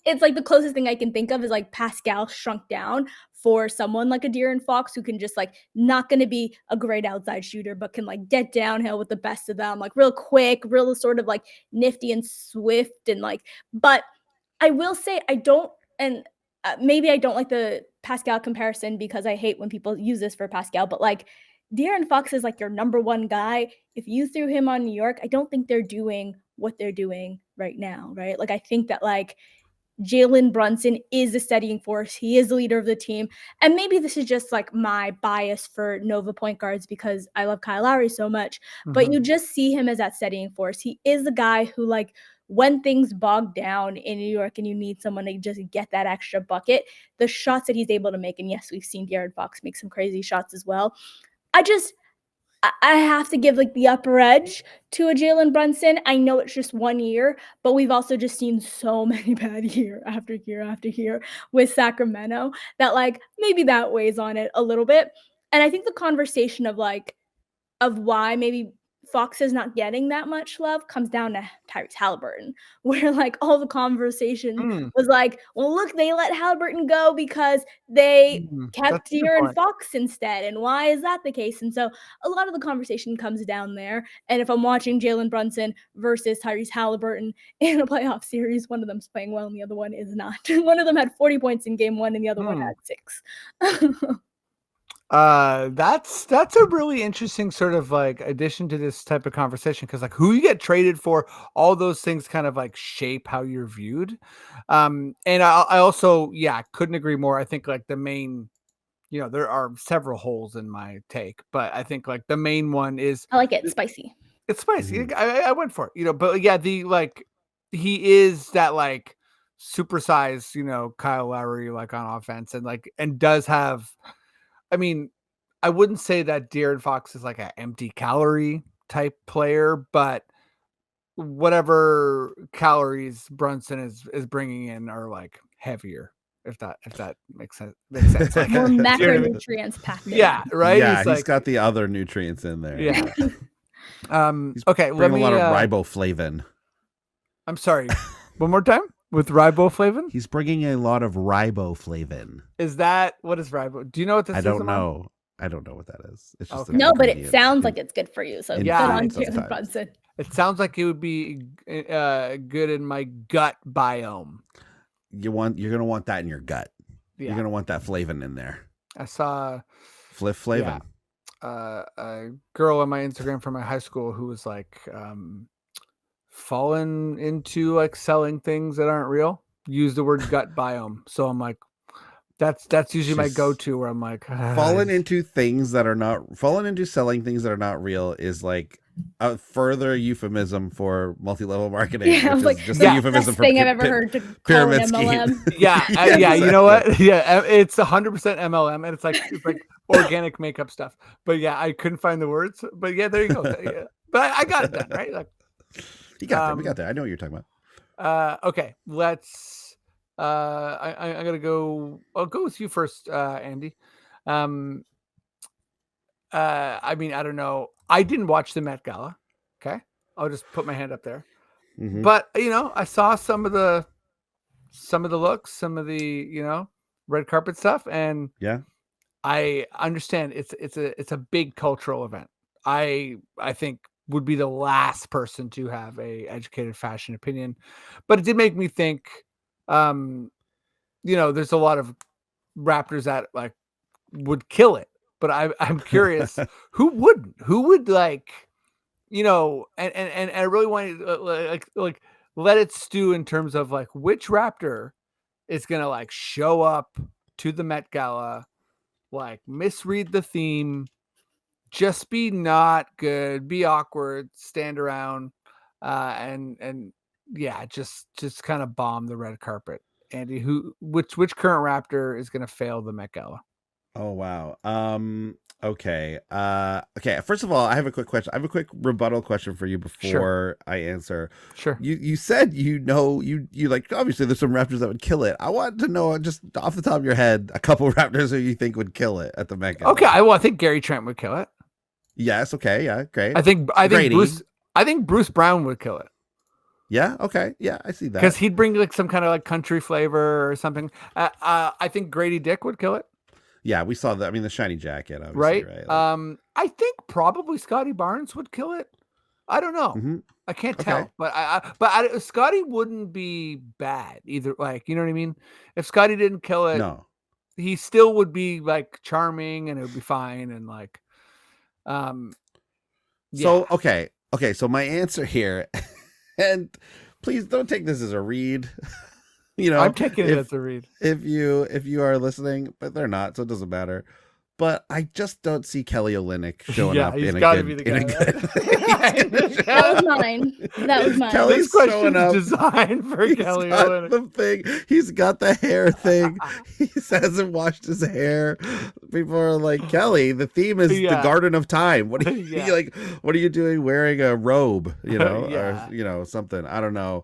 it's like the closest thing I can think of is like Pascal shrunk down for someone like a De'Aaron Fox who can just like not going to be a great outside shooter, but can like get downhill with the best of them, like real quick, real sort of like nifty and swift and like, but I will say I don't, and maybe I don't like the Pascal comparison because I hate when people use this for Pascal, but like De'Aaron Fox is like your number one guy. If you threw him on New York, I don't think they're doing what they're doing right now, right? Like I think that like Jalen Brunson is a steadying force. He is the leader of the team. And maybe this is just like my bias for Nova point guards because I love Kyle Lowry so much, but you just see him as that steadying force. He is the guy who like when things bog down in New York and you need someone to just get that extra bucket, the shots that he's able to make, and yes, we've seen De'Aaron Fox make some crazy shots as well. I have to give like the upper edge to a Jalen Brunson. I know it's just 1 year, but we've also just seen so many bad year after year after year with Sacramento that like maybe that weighs on it a little bit. And I think the conversation of like of why maybe Fox is not getting that much love comes down to Tyrese Halliburton, where like all the conversation was like, well, look, they let Halliburton go because they kept De'Aaron Fox instead. And why is that the case? And so a lot of the conversation comes down there. And if I'm watching Jalen Brunson versus Tyrese Halliburton in a playoff series, one of them's playing well and the other one is not. One of them had 40 points in game one and the other one had 6. That's a really interesting sort of like addition to this type of conversation, because like who you get traded for, all those things kind of like shape how you're viewed. And I also couldn't agree more. I think like the main, there are several holes in my take, but I think like the main one is I like it spicy. it's spicy. Mhm. I went for it, but yeah, the like he is that like supersized, Kyle Lowry like on offense, and does have. I mean, I wouldn't say that De'Aaron Fox is like an empty calorie type player, but whatever calories Brunson is bringing in are like heavier. If that makes sense. Like, More do you know what I mean? macronutrients packed in. Yeah, right. Yeah, he's he's like, got the other nutrients in there. yeah. He's Okay, let bringing me. a lot of riboflavin. I'm sorry. One more time with riboflavin. He's bringing a lot of riboflavin. Is that what is ribo? Do you know what this is? I don't Amon? know. I don't know what that is. It's just Okay. an No, but it ingredient sounds in- like it's good for you. So in good on food you, sometimes. Brunson. It sounds like it would be good in my gut biome. You're gonna want that in your gut. Yeah. You're gonna want that flavin in there. I saw Flavin. a girl on my Instagram from my high school who was like fallen into like selling things that aren't real. Use the word gut biome. So I'm like, that's usually my Just go-to where I'm like, Falling into selling things that are not real is like a further euphemism for multi-level marketing. Yeah, I was which is like, just the a euphemism best for thing I've ever heard to call an pyramid scheme. MLM. Yeah, Yeah, you know exactly. what? Yeah, it's 100% MLM, and it's like organic makeup stuff. But yeah, I couldn't find the words. But yeah, there you go. Yeah. But I got it done, right? Like, You got there. We got there. I know what you're talking about. okay, let's. I'm gonna go. I'll go with you first, Andy. I mean, I don't know. I didn't watch the Met Gala. Okay, I'll just put my hand up there. Mhm. But I saw some of the looks, some of the red carpet stuff, and Yeah. I understand it's a big cultural event. I think would be the last person to have a educated fashion opinion, but it did make me think. There's a lot of Raptors that like would kill it, but I'm curious who would like, and I really want to like let it stew in terms of like which Raptor is gonna like show up to the Met Gala, like misread the theme, just be not good, be awkward, stand around, and yeah, just kind of bomb the red carpet. Andy, which current Raptor is going to fail the Met Gala? Oh wow. Okay. Okay. First of all, I have a quick question. I have a quick rebuttal question for you before I answer. Sure. You said you like obviously there's some Raptors that would kill it. I want to know just off the top of your head a couple Raptors who you think would kill it at the Met Gala. Okay. I think Gary Trent would kill it. Yes. Okay. Yeah. Great. I think Grady. Bruce Brown would kill it. Yeah. Okay. Yeah. I see that. Because he'd bring like some kind of like country flavor or something. I think Grady Dick would kill it. Yeah, we saw that. I mean, the shiny jacket, obviously, right? Like, I think probably Scotty Barnes would kill it. I don't know. Mm-hmm. I can't tell, but Scotty wouldn't be bad either. Like, you know what I mean? If Scotty didn't kill it, no, he still would be like charming and it would be fine. And like, So, okay. So my answer here, and please don't take this as a read. I'm taking it as a read. If you are listening, but they're not, so it doesn't matter. But I just don't see Kelly Olynyk showing up in a good. That was mine. That was mine. Kelly's this question showing up. is designed for Kelly Olynyk. The thing. He's got the hair thing. He hasn't washed his hair. People are like, Kelly, the theme is the Garden of Time. What are you like? What are you doing wearing a robe? Or something. I don't know.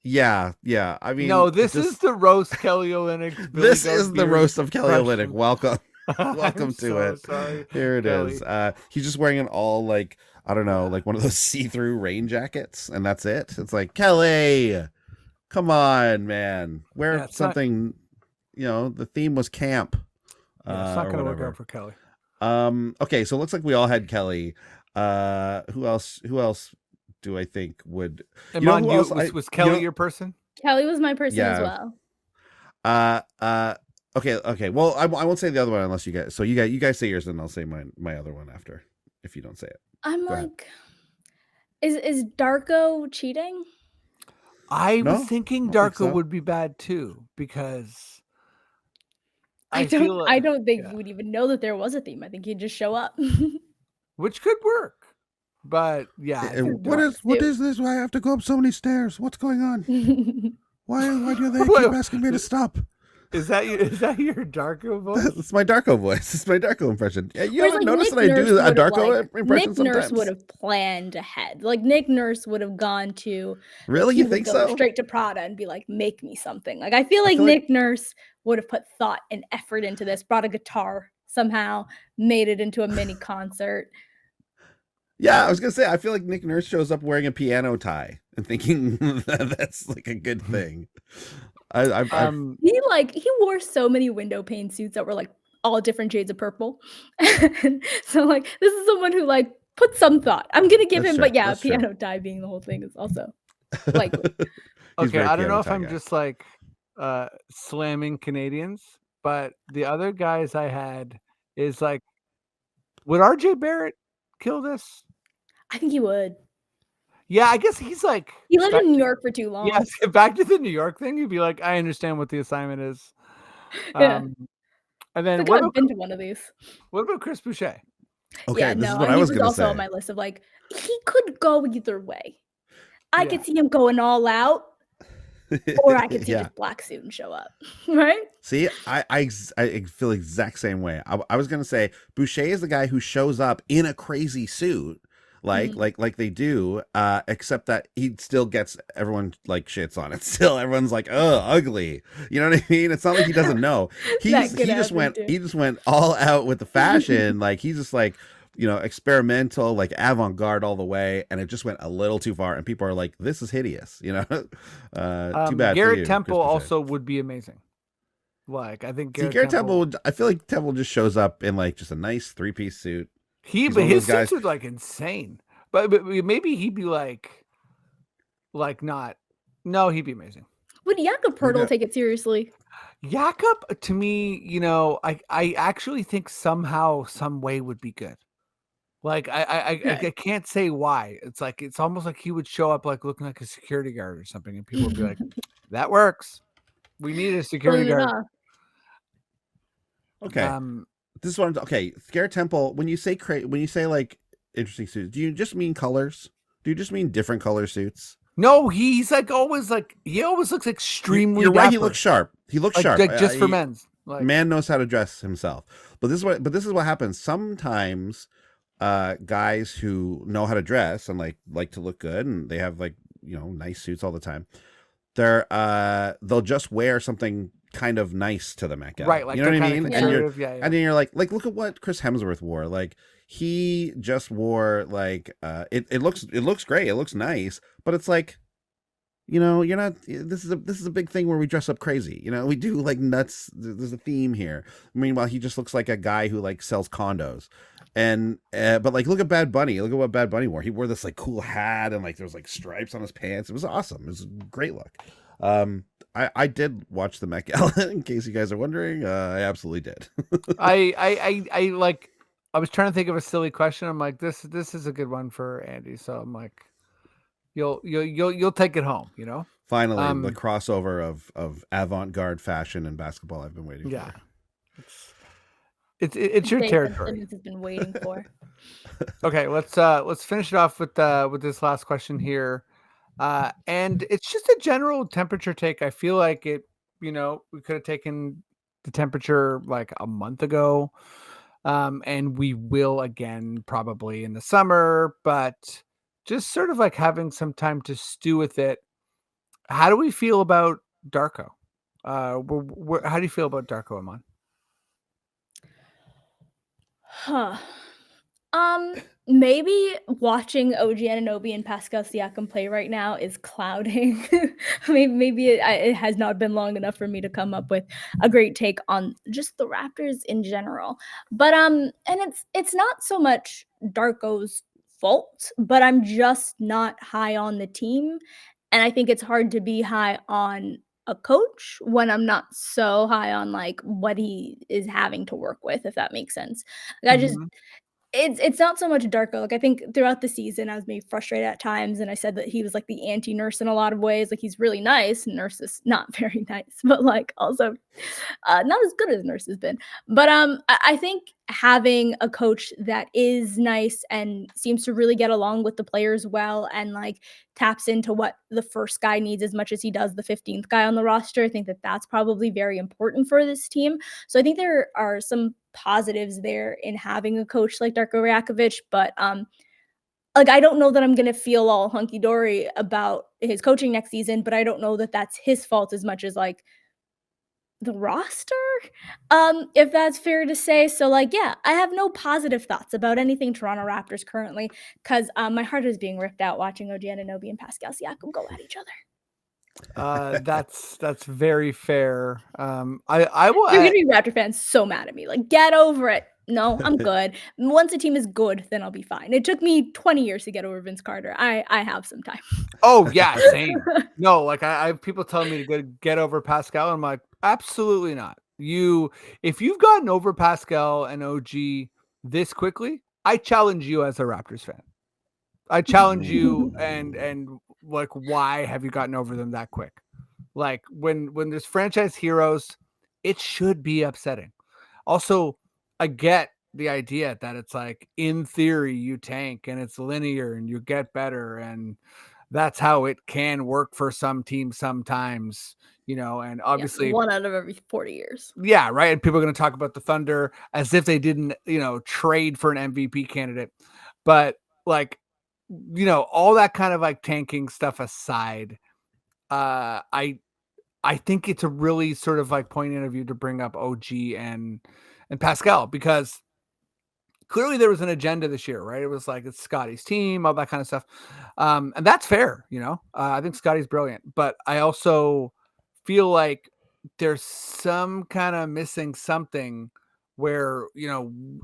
Yeah. I mean, no, this is the roast Kelly Olynyk. This is the roast of Kelly Olynyk. Welcome to so it. Sorry, Here it Kelly. is. He's just wearing an all like I don't know, like one of those see-through rain jackets, and that's it. It's like Kelly, come on, man, wear something. The theme was camp. It's not going to work out for Kelly. Okay, so it looks like we all had Kelly. Who else? Do I think would Imman, was Kelly your person? Kelly was my person as well. Okay. Well, I won't say the other one unless you guys. So you guys say yours, and I'll say my other one after. If you don't say it, I'm go ahead. like, is Darko cheating? I was No, thinking I don't think Darko so. would be bad too because I I feel don't I like, don't think yeah, he would even know that there was a theme. I think he'd just show up. which could work. But yeah, I think What Darko. is this? Why I have to go up so many stairs? What's going on? Why do they keep Wait, asking me to stop? is that your Darko voice? It's my Darko voice. It's my Darko impression. Yeah, you Whereas haven't like noticed Nick that I Nurse do a would have Darko impression Nick Nurse sometimes? would have planned ahead. Like Nick Nurse would have gone to Really, he you would think go so? straight to Prada and be like, make me something. Like I feel I like feel like Nick Nurse would have put thought and effort into this, brought a guitar somehow, made it into a mini concert. yeah, I was gonna say I feel like Nick Nurse shows up wearing a piano tie and thinking that that's like a good thing. I've He wore so many window pane suits that were like all different shades of purple. And so like this is someone who like put some thought. I'm gonna give that's him, true. but yeah, That's true. piano tie being the whole thing is also likely. He's Okay, very I don't piano know if tie I'm guy. just like slamming Canadians, but the other guys I had is like, would RJ Barrett kill this? I think he would. Yeah, I guess he's like He lived back in New to, York for too long. yes, back to the New York thing. You'd be like, I understand what the assignment is. Yeah. And It's then like, "Oh, I've been to one of these." what about Chris Boucher? Okay, Yeah, this is no, what I he was was gonna also on say. my list of like, he could go either way. I Yeah. could see him going all out, or I could see Yeah. just black suit and show up, right? See, I feel the exact same way. I was gonna say Boucher is the guy who shows up in a crazy suit, Mhm. like they do, except that he still gets everyone like shits on it. Still, everyone's like, "Oh, ugly." You know what I mean? It's not like he doesn't know. That could happen He too. just went all out with the fashion. Like he's just like experimental, like avant-garde all the way, and it just went a little too far, and people are like, "This is hideous." Too bad for Garrett you, Temple Chris Boucher. also would be amazing. Like I think See, Garrett Garrett Temple, Temple, I feel like Temple just shows up in like just a nice 3-piece suit. He's but one of those his guys. suits are like insane. But maybe he'd be like not. No, he'd be amazing. Would Jakob Maybe Poeltl take it seriously? Jakob, to me, I actually think somehow, some way would be good. Like Okay. I can't say why. It's like it's almost like he would show up like looking like a security guard or something, and people would be like, "That works. We need a security Pulling it guard." off. Okay, this is what okay. Garrett Temple, when you say like interesting suits, do you just mean colors? Do you just mean different color suits? No, he's like always like he always looks extremely You're right. He dapper. looks sharp. He looks Like, sharp. just for men's. Like Man knows how to dress himself. But this is what happens. Sometimes guys who know how to dress and like to look good and they have like, nice suits all the time. They'll just wear something kind of nice to the Met Gala. right, like You know they're what I kind mean? of conservative. Yeah. And then you're like look at what Chris Hemsworth wore. Like he just wore like it looks great. It looks nice, but it's like you're not. This is a big thing where we dress up crazy. We do like nuts. There's a theme here. Meanwhile, he just looks like a guy who like sells condos. And but like look at Bad Bunny. Look at what Bad Bunny wore. He wore this like cool hat and like there was like stripes on his pants. It was awesome. It was a great look. I did watch the Met Gala in case you guys are wondering. I absolutely did. I like. I was trying to think of a silly question. I'm like, this is a good one for Andy. So I'm like, you'll take it home. Finally, the crossover of avant-garde fashion and basketball I've been waiting Yeah. for. It's your Dave territory. Simmons has been waiting for. Okay, let's finish it off with this last question here. And it's just a general temperature take. I feel like it, we could have taken the temperature like a month ago. And we will again probably in the summer, but just sort of like having some time to stew with it. How do we feel about Darko? How do you feel about Darko, Imman? Huh. Maybe watching OG Anunoby and Pascal Siakam play right now is clouding. Maybe it has not been long enough for me to come up with a great take on just the Raptors in general. But and it's not so much Darko's fault, but I'm just not high on the team, and I think it's hard to be high on a coach when I'm not so high on like what he is having to work with, if that makes sense. Like, I just Mhm. it's not so much Darko. Like, I think throughout the season, I was maybe frustrated at times, and I said that he was like the anti-Nurse in a lot of ways. Like, he's really nice. Nurse is not very nice, but like also not as good as Nurse has been. But I think having a coach that is nice and seems to really get along with the players well, and like taps into what the first guy needs as much as he does the 15th guy on the roster. I think that that's probably very important for this team. So I think there are some positives there in having a coach like Darko Rajakovic, but like, I don't know that I'm gonna feel all hunky dory about his coaching next season, but I don't know that that's his fault as much as like the roster, if that's fair to say. So, like, yeah, I have no positive thoughts about anything Toronto Raptors currently, 'cause, my heart is being ripped out watching OG Anunoby and Pascal Siakam go at each other. That's very fair. I will You're gonna be Raptor fans so mad at me, like, "Get over it." No, I'm good. Once a team is good, then I'll be fine. It took me 20 years to get over Vince Carter. I have some time. Oh yeah, same. No, like I have people telling me to get over Pascal. I'm like, absolutely not. If you've gotten over Pascal and OG this quickly, I challenge you as a Raptors fan. I challenge you and like, why have you gotten over them that quick? Like when there's franchise heroes, it should be upsetting. Also, I get the idea that it's like in theory you tank and it's linear and you get better, and that's how it can work for some teams sometimes, and Yeah, obviously 1 out of every 40 years. yeah, right. And people are going to talk about the Thunder as if they didn't, trade for an MVP candidate. But like, all that kind of like tanking stuff aside, I think it's a really sort of like point of view to bring up OG and Pascal, because clearly there was an agenda this year, right? It was like it's Scotty's team, all that kind of stuff, and that's fair. I think Scotty's brilliant, but I also feel like there's some kind of missing something where even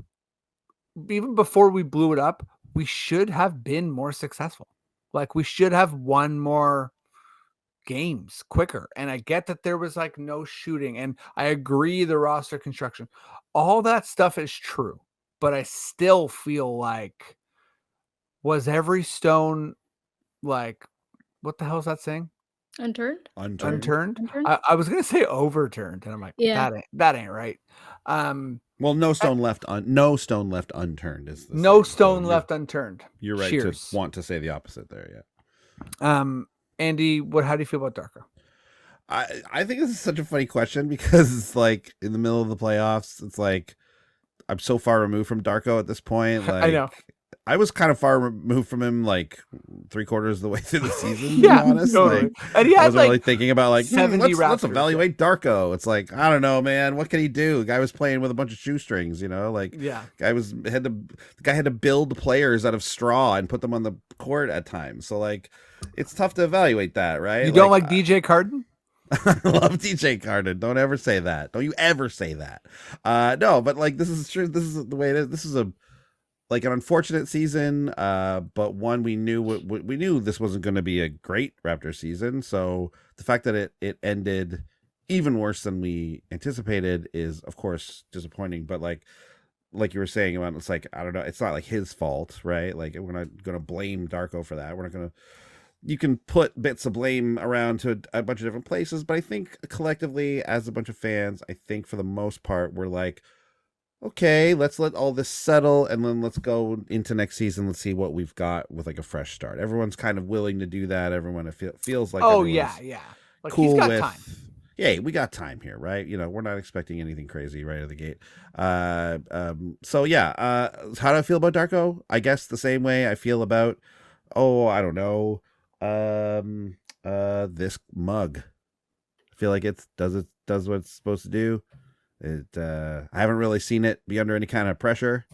before we blew it up, we should have been more successful. Like we should have won more games quicker. And I get that there was like no shooting, and I agree the roster construction, all that stuff is true, but I still feel like, was every stone like, what the hell is that saying? Unturned? Unturned. Unturned? Unturned? I was gonna say overturned, and I'm like, Yeah. that ain't right. Um, Well, no stone left unturned is the no saying. stone So left unturned. You're right Cheers. to want to say the opposite there. Yeah. Andy, how do you feel about Darko? I think this is such a funny question because it's like in the middle of the playoffs. It's like I'm so far removed from Darko at this point. Like I know. I was kind of far removed from him, like 3/4 of the way through the season. Yeah, to be honest, totally. like And he I had wasn't like really thinking about like 70 let's Raptors, evaluate Darko. It's like I don't know, man. What can he do? The guy was playing with a bunch of shoestrings, like yeah. the guy had to build players out of straw and put them on the court at times. So like, it's tough to evaluate that, right? You don't like DJ Carden? I love DJ Carden. Don't ever say that. Don't you ever say that. No, but like this is true. This is the way it is. This is an unfortunate season, but one we knew we knew this wasn't going to be a great Raptor season. So the fact that it ended even worse than we anticipated is of course disappointing. But like you were saying about, it's like, I don't know, it's not like his fault, right? Like we're not going to blame Darko for that. We're not going to. You can put bits of blame around to a bunch of different places, but I think collectively as a bunch of fans, I think for the most part, we're like, okay, let's let all this settle and then let's go into next season. Let's see what we've got with like a fresh start. Everyone's kind of willing to do that. Everyone feels like, oh yeah. Like cool he's got with time. Yeah, we got time here, right? We're not expecting anything crazy right out of the gate. So yeah, how do I feel about Darko? I guess the same way I feel about, I don't know, this mug. I feel like it does what it's supposed to do. I haven't really seen it be under any kind of pressure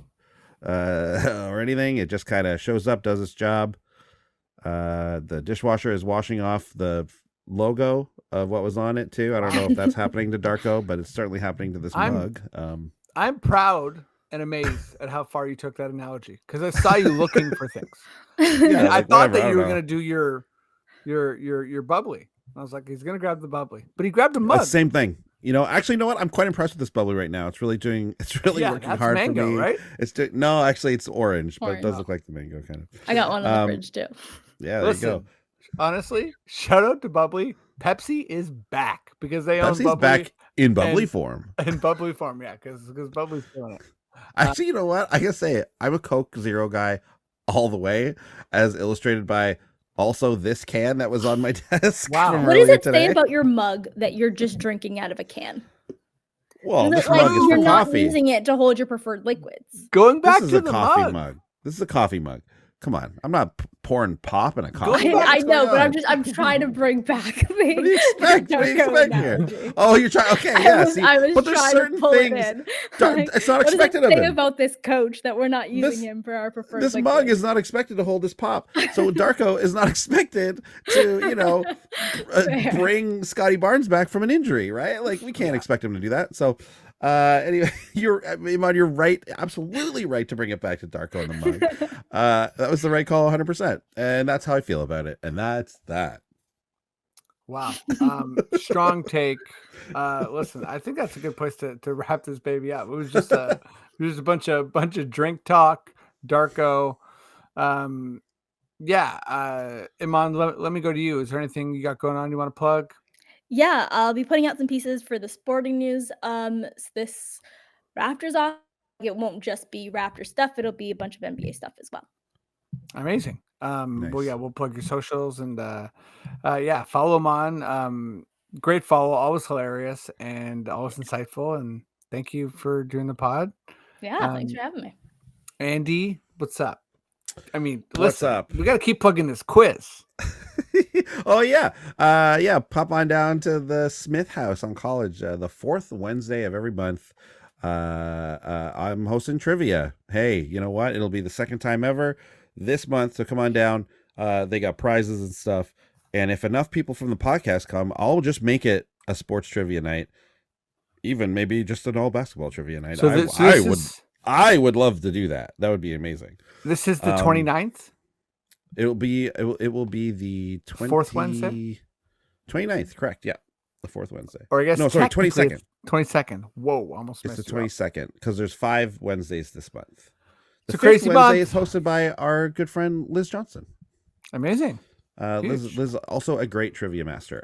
or anything. It just kind of shows up, does its job. The dishwasher is washing off the logo of what was on it too. I don't know if that's happening to Darko, but it's certainly happening to this mug. I'm proud and amazed at how far you took that analogy, because I saw you looking for things. Yeah, I like, thought whatever, that I you don't were know. going to do your bubbly. I was like, he's gonna grab the bubbly, but he grabbed a mug. Same thing. Actually, you know what? I'm quite impressed with this bubbly right now. It's really Yeah, working that's hard mango, for me. right? No, actually, it's orange, but it does Orange. look like the mango kind of. I got one in the fridge too. Yeah, there Listen, you go. honestly, shout out to Bubbly. Pepsi is back because they own Pepsi's Bubbly back in bubbly and- form. in bubbly form. Yeah, because Bubbly's doing it. Actually, you know what? I gotta say it. I'm a Coke Zero guy all the way, as illustrated by also this can that was on my desk. Wow. from What does earlier it say today. about your mug that you're just drinking out of a can? Well, Is this it like mug is you're for not coffee. using it to hold your preferred liquids? Going back This is to a the coffee mug. This is a coffee mug. Come on, I'm not pouring pop in a coffee mug. I What's know, going but on? I'm trying to bring back the What do you expect? What do you Darko expect here? analogy. Oh, you're trying. Okay, yeah. See, I was but there's trying certain to pull things. it in. It's not what expected does of it say him. about this coach that we're not using This- him for our preferred This liquid? mug is not expected to hold this pop. So Darko is not expected to, Fair. bring Scotty Barnes back from an injury, right? Like we can't expect him to do that. So anyway, Imman, you're right, absolutely right to bring it back to Darko in the mug. That was the right call 100%. And that's how I feel about it. And that's that. Wow. Strong take. Listen, I think that's a good place to wrap this baby up. It was just a bunch of drink talk, Darko. Imman, let me go to you. Is there anything you got going on you want to plug? Yeah, I'll be putting out some pieces for the sporting news. This Raptors off. It won't just be Raptor stuff. It'll be a bunch of NBA stuff as well. Amazing. Well, Nice. yeah, we'll plug your socials and follow him on. Great follow, always hilarious and always insightful. And thank you for doing the pod. Yeah, thanks for having me. Andy, what's up? I mean, What's listen, up? we got to keep plugging this quiz. Oh yeah. Pop on down to the Smith House on College, the fourth Wednesday of every month. I'm hosting trivia. Hey, you know what? It'll be the second time ever this month, so come on down. They got prizes and stuff. And if enough people from the podcast come, I'll just make it a sports trivia night. Even maybe just an all basketball trivia night. So I would love to do that. That would be amazing. This is the 29th? It will be the Fourth Wednesday? 29th, correct. Yeah. The fourth Wednesday. Or I guess No, sorry, technically 22nd. 22nd. Whoa, almost It's missed the 22nd because there's 5 Wednesdays this month. The It's a fifth crazy Wednesday month. is hosted by our good friend Liz Johnson. Amazing. Liz also a great trivia master.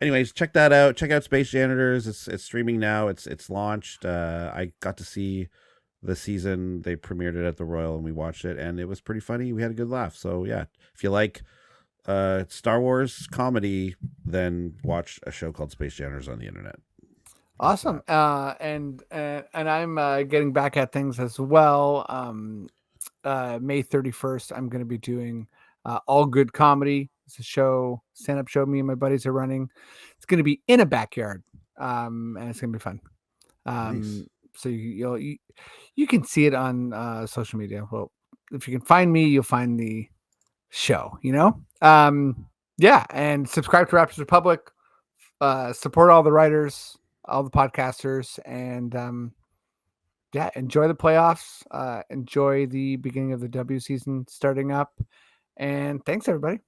Anyways, check that out. Check out Space Janitors. It's streaming now. It's launched. I got to see the season. They premiered it at the Royal and we watched it and it was pretty funny. We had a good laugh. So yeah, if you like Star Wars comedy, then watch a show called Space Janitors on the internet. Awesome. And I'm getting back at things as well. May 31st, I'm going to be doing All Good Comedy. It's a show, stand-up show me and my buddies are running. It's going to be in a backyard, and it's going to be fun. Nice. So you can see it on social media. Well, if you can find me, you'll find the show. And subscribe to Raptors Republic. Support all the writers, all the podcasters, and enjoy the playoffs. Enjoy the beginning of the W season starting up. And thanks, everybody.